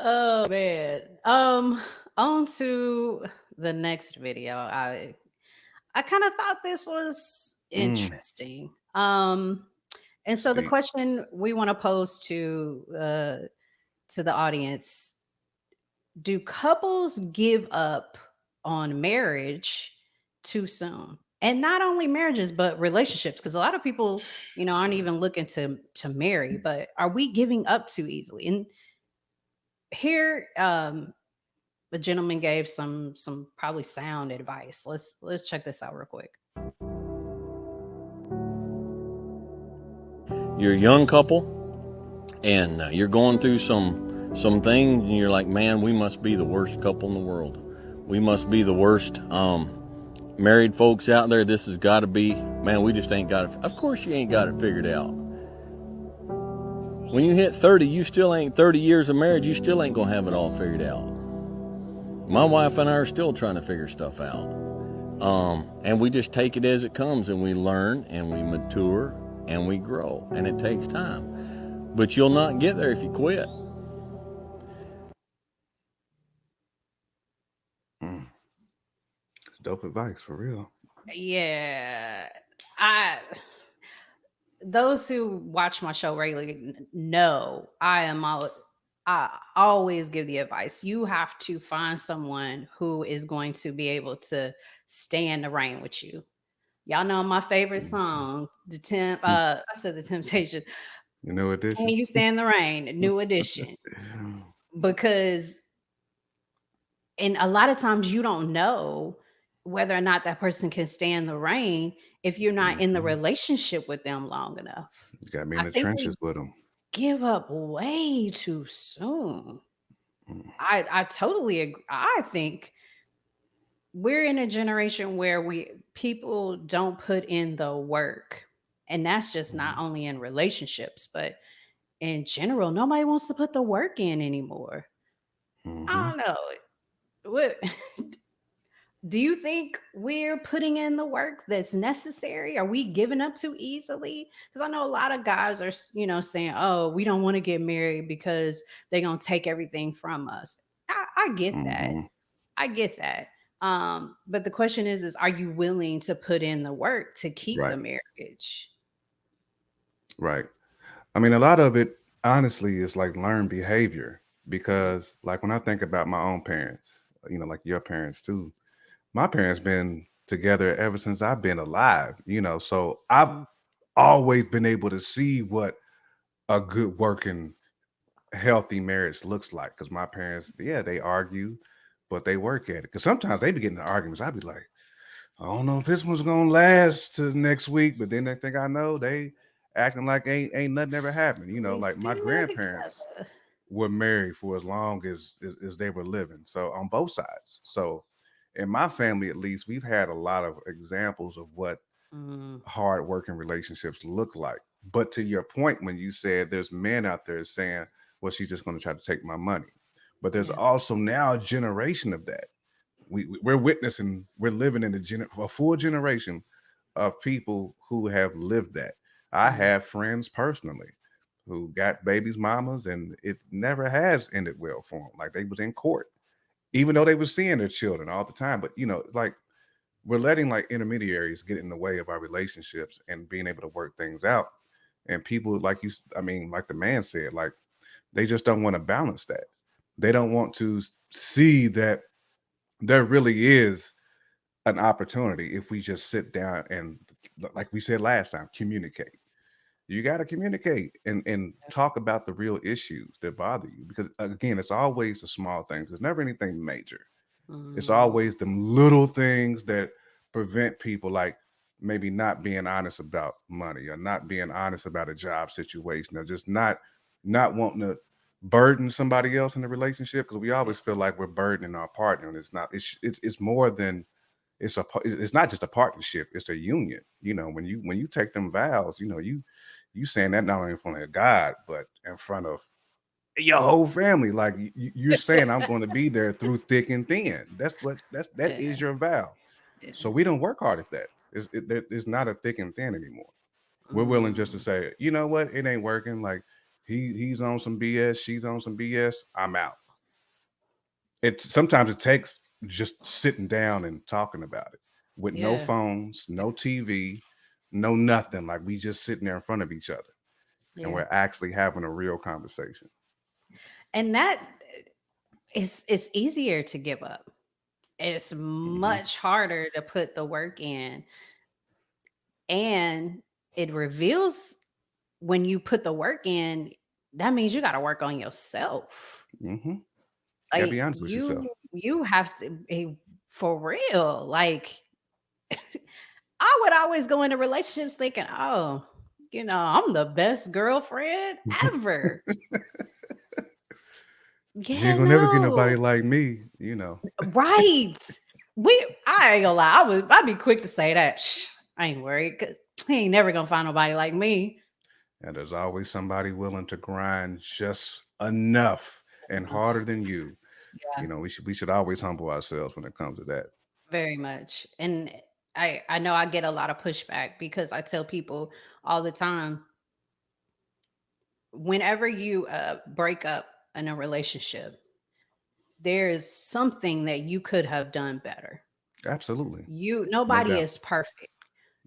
Oh man. On to the next video. I kind of thought this was Mm, interesting. And so the speak. question we want to pose to the audience: do couples give up on marriage too soon? And not only marriages, but relationships, because a lot of people, aren't even looking to marry, but are we giving up too easily? And here, the gentleman gave some probably sound advice. Let's check this out real quick. You're a young couple and you're going through some things, and you're like, man, we must be the worst couple in the world. We must be the worst married folks out there. This has got to be, man, we just ain't got it. Of course you ain't got it figured out. When you hit 30, you still ain't 30 years of marriage, you still ain't gonna have it all figured out. My wife and I are still trying to figure stuff out. And we just take it as it comes, and we learn and we mature and we grow, and it takes time. But you'll not get there if you quit. Mm. It's dope advice for real. Yeah. I Those who watch my show regularly know I always give the advice. You have to find someone who is going to be able to stay in the rain with you. Y'all know my favorite Mhm. song, I said the Temptation. You know Can addition. you stand the rain? New edition. Because and a lot of times you don't know whether or not that person can stand the rain if you're not in the Mhm. relationship with them long enough. You got me in I the think trenches we with them. give up way too soon. Mm. I totally agree. I think we're in a generation where we people don't put in the work. And that's just not only in relationships, but in general, nobody wants to put the work in anymore. Mm-hmm. I don't know. What do you think we're putting in the work that's necessary? Are we giving up too easily? Because I know a lot of guys are, saying, "Oh, we don't want to get married because they're gonna take everything from us." I get that. Mm-hmm. I get that. But the question is are you willing to put in the work to keep the Right. marriage? Right. I mean, a lot of it, honestly, is like learned behavior. Mm, Because, like, when I think about my own parents, like your parents too, my parents been together ever since I've been alive. So I've mm, always been able to see what a good working, healthy marriage looks like. Because my parents, yeah, they argue, but they work at it. Because sometimes they be getting in arguments. I'd be like, I don't know if this one's gonna last to next week, but then they think I know they acting like ain't nothing ever happened. we Like my still grandparents together. were married for as long as they were living. So on both sides. So in my family, at least, we've had a lot of examples of what Mm, hard working relationships look like. But to your point, when you said there's men out there saying, well, she's just going to try to take my money. But there's yeah. also now a generation of that. We're witnessing, we're living in a full generation of people who have lived that. I Mm, have friends personally who got babies mamas, and it never has ended well for them. Like they was in court, even though they were seeing their children all the time. But it's like we're letting like intermediaries get in the way of our relationships and being able to work things out. And people like like the man said, like they just don't want to balance that. They don't want to see that there really is an opportunity if we just sit down and, like we said last time, communicate. You got to communicate and talk about the real issues that bother you, because again, it's always the small things. There's never anything major. It's mm, always them little things that prevent people, like maybe not being honest about money, or not being honest about a job situation, or just not wanting to burden somebody else in the relationship, because we yeah. always feel like we're burdening our partner, and it's not. It's more than it's not just a partnership, it's a union. When you take them vows, you saying that not only in front of God, but in front of your whole family. Like you're saying, I'm going to be there through thick and thin. That Yeah, is your vow. yeah. So we don't work hard at that. It's not a thick and thin anymore. We're willing just to Mm, say, you know what, it ain't working. Like he's on some BS, she's on some BS, I'm out. sometimes it takes just sitting down and talking about it with no Yeah. phones, no TV, no nothing. Like we just sitting there in front of each other and Yeah. we're actually having a real conversation. And that is it's easier to give up. It's Hmm. much harder to put the work in. And it reveals when you put the work in, that means you got to work on yourself. Hmm. Gotta be Like honest with yourself. you have to be for real. Like I would always go into relationships thinking, oh, I'm the best girlfriend ever. You ain't Yeah, gonna never get nobody no. like me. Right. I ain't gonna lie. I'd be quick to say that. Shh, I ain't worried because he ain't never gonna find nobody like me. And there's always somebody willing to grind just enough and harder than you. Yeah, We should always humble ourselves when it comes to that. very much. And I know I get a lot of pushback because I tell people all the time, whenever you break up in a relationship, there is something that you could have done better. Absolutely. No Nobody doubt. is perfect.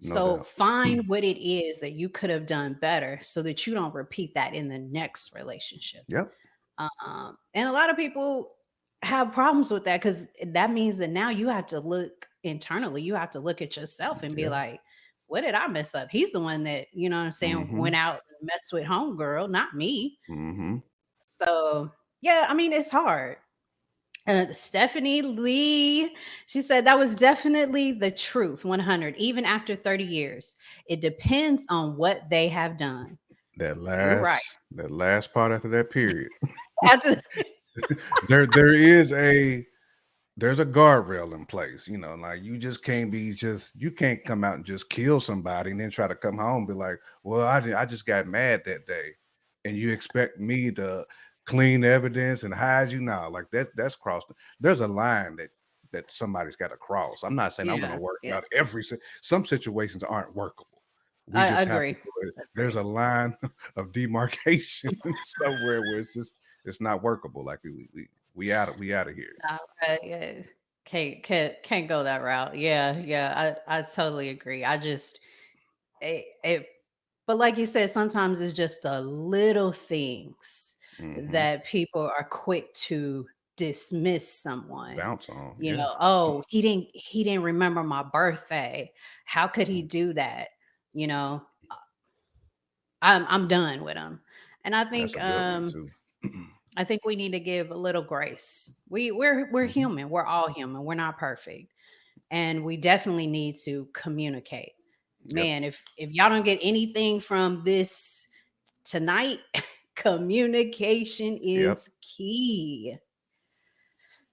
No So doubt. find what it is that you could have done better so that you don't repeat that in the next relationship. Yep. And a lot of people have problems with that because that means that now you have to look internally. You have to look at yourself and be Yep. like, what did I mess up? He's the one that, what I'm saying, Mm-hmm. went out and messed with homegirl, not me. Mm-hmm. So yeah, I mean, it's hard. Stephanie Lee, she said that was definitely the truth. 100, even after 30 years. It depends on what they have done. That You're right. last part after that period. After- There is there's a guardrail in place, like you just can't you can't come out and just kill somebody and then try to come home and be like, well, I just got mad that day, and you expect me to clean evidence and hide you now, like that's crossed. There's a line that somebody's got to cross. I'm not saying I'm going to yeah, work yeah. out some situations aren't workable. We I just have to agree. do it. There's Agree. a line of demarcation somewhere where it's not workable. Like we out of here. Yeah. Can't go that route. Yeah, yeah. I totally agree. I just it but like you said, sometimes it's just the little things Hmm. that people are quick to dismiss someone. Bounce on, yeah. Oh, he didn't remember my birthday. How could he Mhm. do that? You know, I'm done with him. And That's a good one too. I think we need to give a little grace. We're Mhm. human. We're all human. We're not perfect. And we definitely need to communicate. Yep. Man, if y'all don't get anything from this tonight, communication Yep. is key.